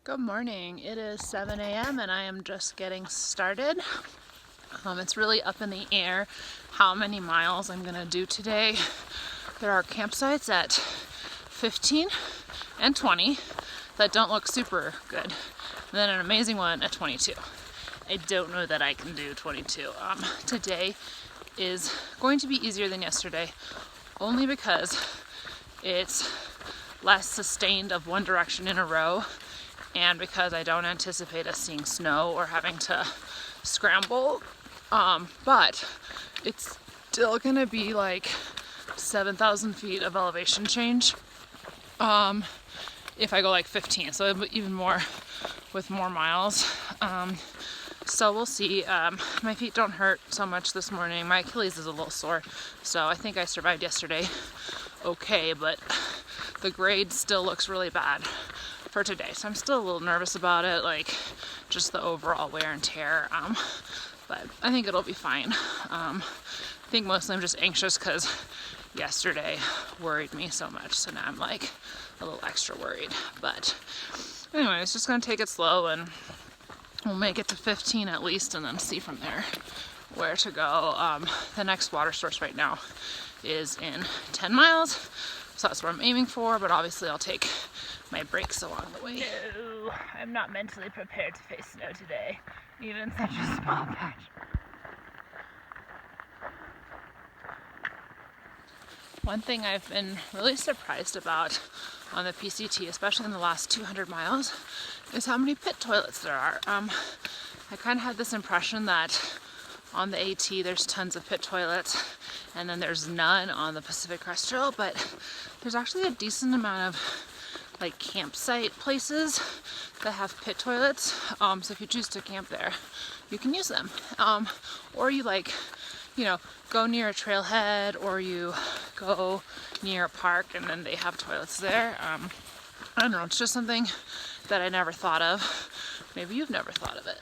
Good morning. It is 7 a.m. and I am just getting started. It's really up in the air how many miles I'm going to do today. There are campsites at 15 and 20 that don't look super good. And then an amazing one at 22. I don't know that I can do 22. Today is going to be easier than yesterday, only because it's less sustained of one direction in a row, and because I don't anticipate us seeing snow or having to scramble. But it's still gonna be like 7,000 feet of elevation change if I go like 15, so even more with more miles. So we'll see. My feet don't hurt so much this morning. My Achilles is a little sore, so I think I survived yesterday okay, but the grade still looks really bad for today. So I'm still a little nervous about it, like just the overall wear and tear. But I think it'll be fine. I think mostly I'm just anxious because yesterday worried me so much. So now I'm like a little extra worried. But anyway, it's just gonna take it slow and we'll make it to 15 at least and then see from there where to go. The next water source right now is in 10 miles. So that's what I'm aiming for, but obviously I'll take my breaks along the way. No, I'm not mentally prepared to face snow today, even such a small patch. One thing I've been really surprised about on the PCT, especially in the last 200 miles, is how many pit toilets there are. I kind of had this impression that on the AT there's tons of pit toilets and then there's none on the Pacific Crest Trail, but there's actually a decent amount of like campsite places that have pit toilets. So if you choose to camp there, you can use them. Or you go near a trailhead, or you go near a park and then they have toilets there. I don't know, it's just something that I never thought of. Maybe you've never thought of it.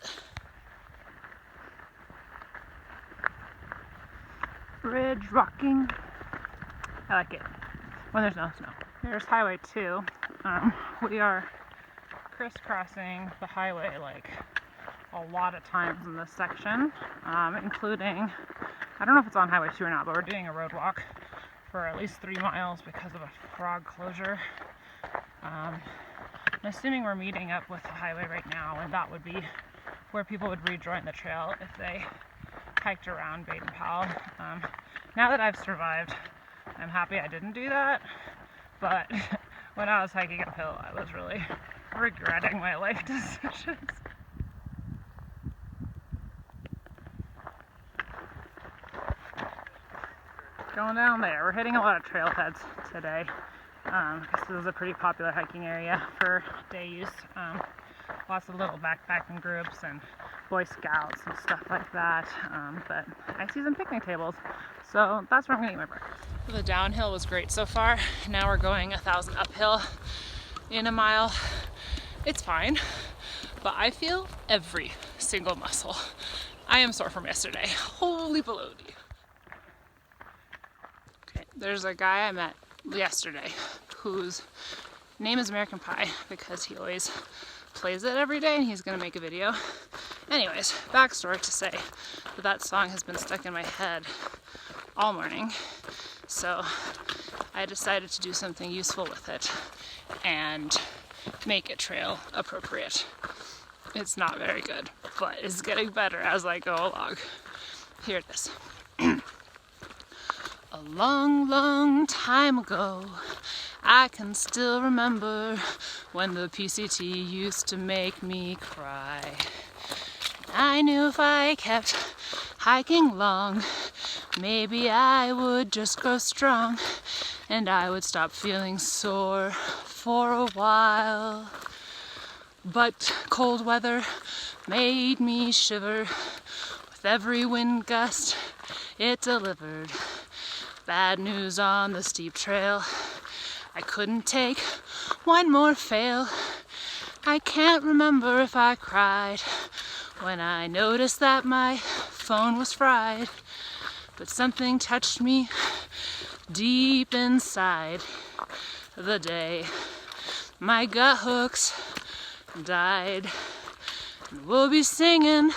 Bridge rocking. I like it when there's no snow. There's Highway 2. We are crisscrossing the highway like a lot of times in this section, including, I don't know if it's on Highway 2 or not, but we're doing a road walk for at least 3 miles because of a frog closure. I'm assuming we're meeting up with the highway right now, and that would be where people would rejoin the trail if they hiked around Baden-Powell. Now that I've survived, I'm happy I didn't do that, but when I was hiking uphill, I was really regretting my life decisions. Going down there, we're hitting a lot of trailheads today. This is a pretty popular hiking area for day use. Lots of little backpacking groups and Boy Scouts and stuff like that. But I see some picnic tables, so that's where I'm gonna eat my breakfast. The downhill was great so far. Now we're going 1,000 uphill in a mile. It's fine, but I feel every single muscle. I am sore from yesterday. Holy baloney. Okay, there's a guy I met yesterday whose name is American Pie because he always plays it every day and he's gonna make a video. Anyways, backstory to say that song has been stuck in my head all morning, so I decided to do something useful with it and make it trail appropriate. It's not very good, but it's getting better as I go along. Here it is. A long, long time ago, I can still remember when the PCT used to make me cry. I knew if I kept hiking long, maybe I would just grow strong and I would stop feeling sore for a while. But cold weather made me shiver. With every wind gust it delivered. Bad news on the steep trail. I couldn't take one more fail. I can't remember if I cried when I noticed that my phone was fried. But something touched me deep inside the day. My gut hooks died. And we'll be singing,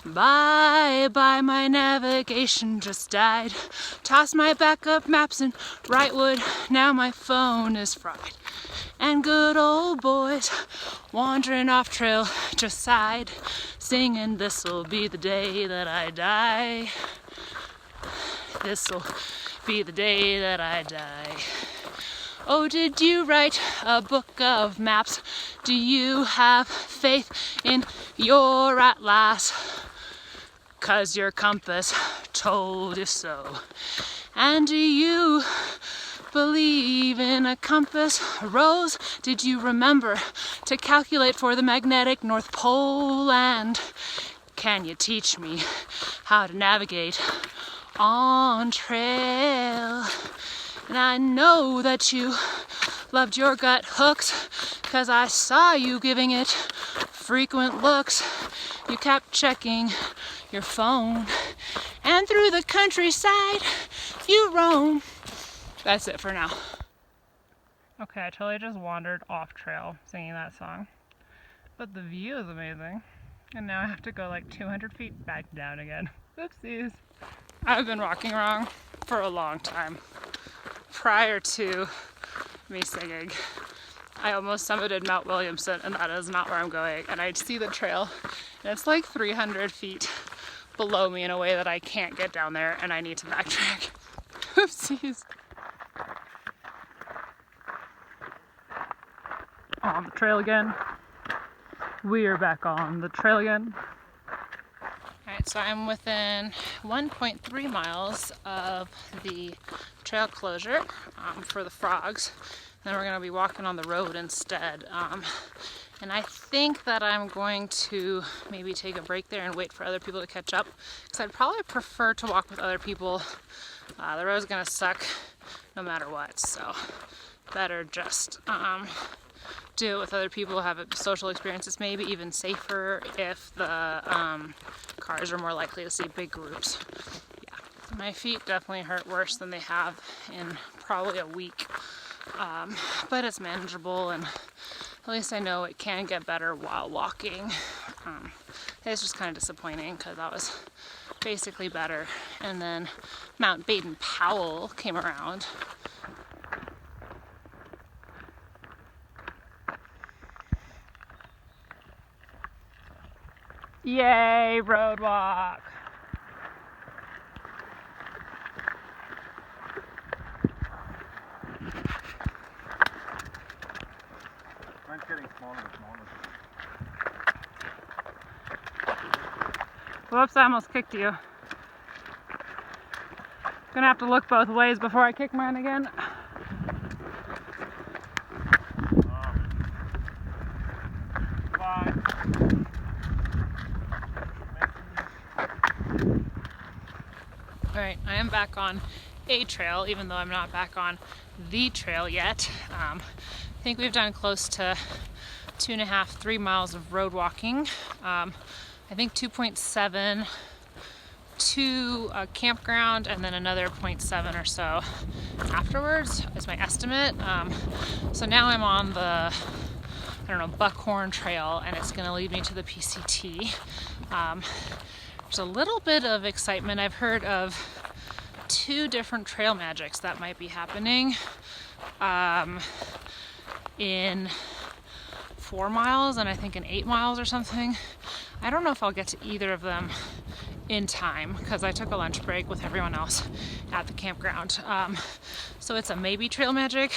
bye bye, my navigation just died. Tossed my backup maps in Wrightwood, now my phone is fried. And good old boys wandering off trail just sighed, singing, this'll be the day that I die. This'll be the day that I die. Oh, did you write a book of maps? Do you have faith in your atlas? 'Cause your compass told you so. And do you believe in a compass rose? Did you remember to calculate for the magnetic North Pole? And can you teach me how to navigate on trail? And I know that you loved your gut hooks, 'cause I saw you giving it frequent looks. You kept checking your phone, and through the countryside you roam. That's it for now. Okay, I totally just wandered off trail singing that song, but the view is amazing. And now I have to go like 200 feet back down again. Oopsies. I've been walking wrong for a long time. Prior to me singing, I almost summited Mount Williamson, and that is not where I'm going. And I see the trail, and it's like 300 feet below me in a way that I can't get down there, and I need to backtrack. Oopsies. On the trail again. We are back on the trail again. Alright, so I'm within 1.3 miles of the trail closure for the frogs. Then we're going to be walking on the road instead. And I think that I'm going to maybe take a break there and wait for other people to catch up, because I'd probably prefer to walk with other people. The road's going to suck no matter what, so better just do it with other people, have a social experience. It's maybe even safer if the cars are more likely to see big groups. Yeah, my feet definitely hurt worse than they have in probably a week, but it's manageable, and at least I know it can get better while walking. It's just kind of disappointing because that was basically better. And then Mount Baden-Powell came around. Yay, road walk! Mine's getting smaller and smaller. Whoops, I almost kicked you. Gonna have to look both ways before I kick mine again. Bye. Alright, I am back on a trail, even though I'm not back on the trail yet. I think we've done close to 2.5, 3 miles of road walking. I think 2.7 to a campground, and then another 0.7 or so afterwards is my estimate. So now I'm on the, Buckhorn Trail, and it's going to lead me to the PCT. There's a little bit of excitement. I've heard of 2 different trail magics that might be happening in 4 miles and I think in 8 miles or something. I don't know if I'll get to either of them in time because I took a lunch break with everyone else at the campground. So it's a maybe trail magic,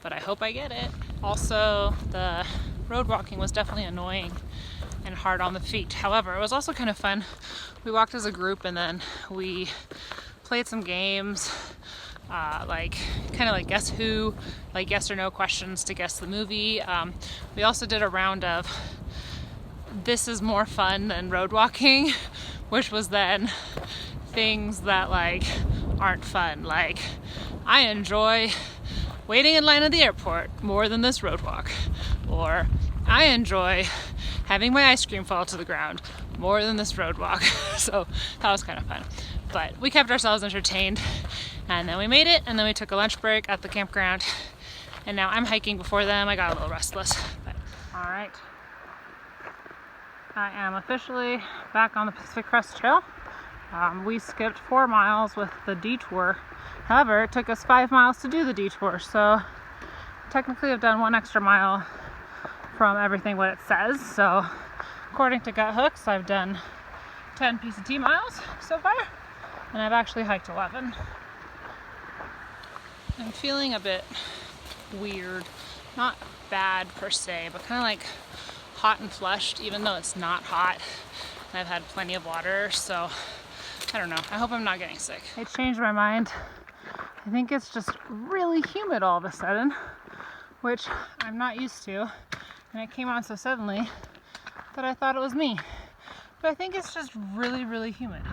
but I hope I get it. Also, the road walking was definitely annoying and hard on the feet. However, it was also kind of fun. We walked as a group, and then we played some games, like guess who, like yes or no questions to guess the movie. We also did a round of this is more fun than road walking, which was then things that like aren't fun. Like, I enjoy waiting in line at the airport more than this road walk, or I enjoy having my ice cream fall to the ground more than this road walk. So that was kind of fun, but we kept ourselves entertained, and then we made it, and then we took a lunch break at the campground, and now I'm hiking before them. I got a little restless, but All right, I am officially back on the Pacific Crest Trail. We skipped 4 miles with the detour. However, it took us 5 miles to do the detour, so technically I've done 1 extra mile from everything what it says. So according to Gut Hooks, I've done 10 PCT miles so far, and I've actually hiked 11. I'm feeling a bit weird, not bad per se, but kind of like hot and flushed, even though it's not hot. And I've had plenty of water, so I don't know. I hope I'm not getting sick. I changed my mind. I think it's just really humid all of a sudden, which I'm not used to. And it came on so suddenly that I thought it was me. But I think it's just really, really humid.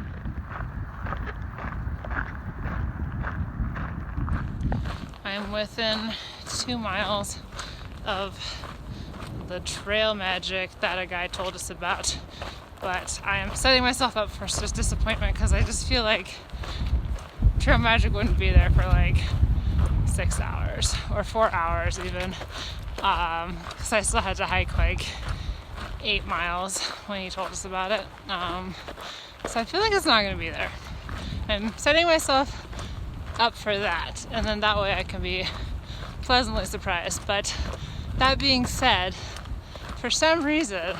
I'm within 2 miles of the trail magic that a guy told us about, but I am setting myself up for just disappointment because I just feel like trail magic wouldn't be there for like 6 hours or 4 hours even, because I still had to hike like 8 miles when he told us about it. So I feel like it's not going to be there. I'm setting myself up for that, and then that way I can be pleasantly surprised. But that being said, for some reason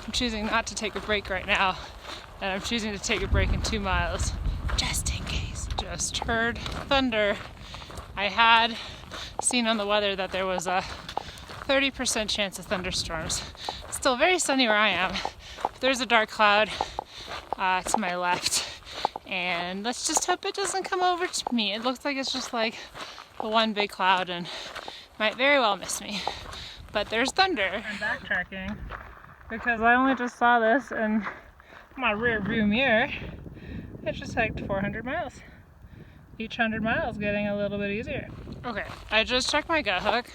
I'm choosing not to take a break right now, and I'm choosing to take a break in 2 miles just in case. Just heard thunder. I had seen on the weather that there was a 30% chance of thunderstorms. It's still very sunny where I am. There's a dark cloud to my left, and let's just hope it doesn't come over to me. It looks like it's just like the one big cloud and might very well miss me. But there's thunder. I'm backtracking because I only just saw this in my rear view mirror. I just hiked 400 miles. Each 100 miles getting a little bit easier. Okay, I just checked my Gut Hook.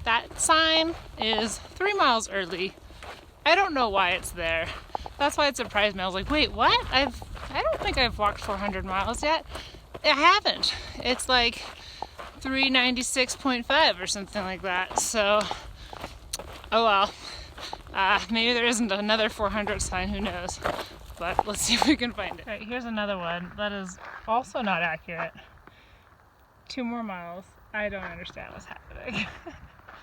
That sign is 3 miles early. I don't know why it's there. That's why it surprised me. I was like, wait, what? I don't think I've walked 400 miles yet. I haven't. It's like 396.5 or something like that. So, oh well. Maybe there isn't another 400 sign, who knows. But let's see if we can find it. All right, here's another one that is also not accurate. 2 more miles. I don't understand what's happening.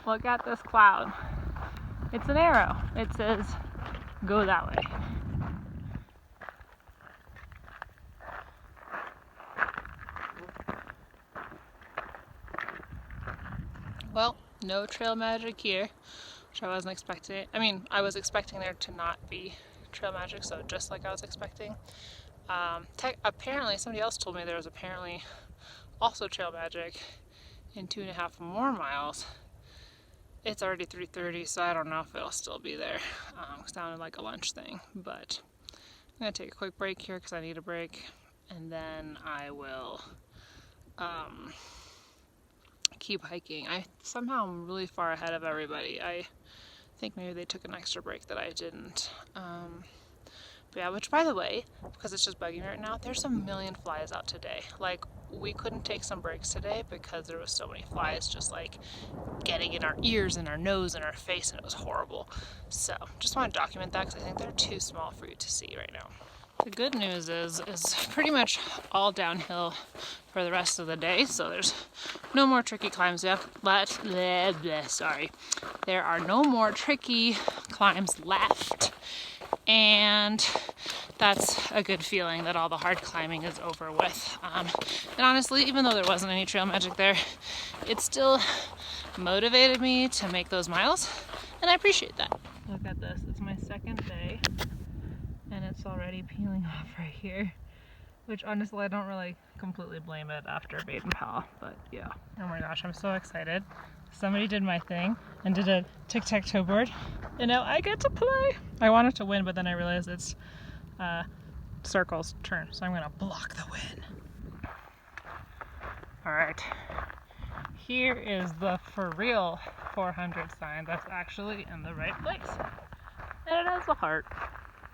Look at this cloud. It's an arrow. It says, go that way. Well, no trail magic here, which I wasn't expecting. I mean, I was expecting there to not be trail magic, so just like I was expecting. Apparently, somebody else told me there was apparently also trail magic in 2.5 more miles. It's already 3:30, so I don't know if it'll still be there. It sounded like a lunch thing, but I'm gonna take a quick break here because I need a break, and then I will keep hiking. Somehow I'm really far ahead of everybody. I think maybe they took an extra break that I didn't. But yeah, which by the way, because it's just bugging me right now, there's a million flies out today. Like, we couldn't take some breaks today because there was so many flies just like getting in our ears and our nose and our face, and it was horrible. So just want to document that because I think they're too small for you to see right now. The good news is pretty much all downhill for the rest of the day, so there's no more tricky climbs left. Sorry. There are no more tricky climbs left. And that's a good feeling that all the hard climbing is over with. And honestly, even though there wasn't any trail magic there, it still motivated me to make those miles, and I appreciate that. Look at this. It's my second day, and it's already peeling off right here, which honestly I don't really completely blame it after Bait and Pal, but yeah. Oh my gosh, I'm so excited. Somebody did my thing and did a tic-tac-toe board, and now I get to play. I wanted to win, but then I realized it's Circle's turn, so I'm gonna block the win. All right, here is the for real 400 sign that's actually in the right place, and it has a heart.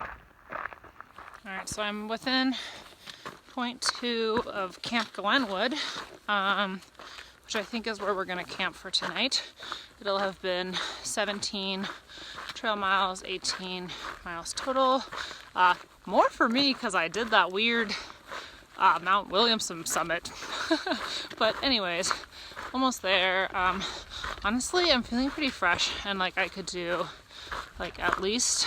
All right, so I'm within 0.2 of Camp Glenwood, which which I think is where we're gonna camp for tonight. It'll have been 17 trail miles, 18 miles total. More for me because I did that weird Mount Williamson summit. But anyways, almost there. Honestly, I'm feeling pretty fresh and like I could do like at least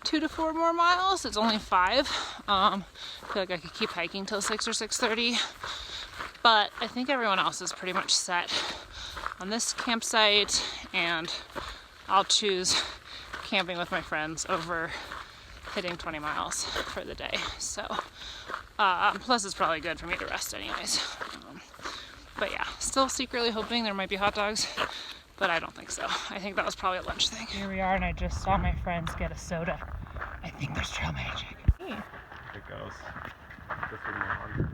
2 to 4 more miles. It's only 5. I feel like I could keep hiking till 6 or 6:30. But I think everyone else is pretty much set on this campsite, and I'll choose camping with my friends over hitting 20 miles for the day. So, plus it's probably good for me to rest anyways. But yeah, still secretly hoping there might be hot dogs, but I don't think so. I think that was probably a lunch thing. Here we are, and I just saw my friends get a soda. I think there's trail magic. It goes. Just with more hunger.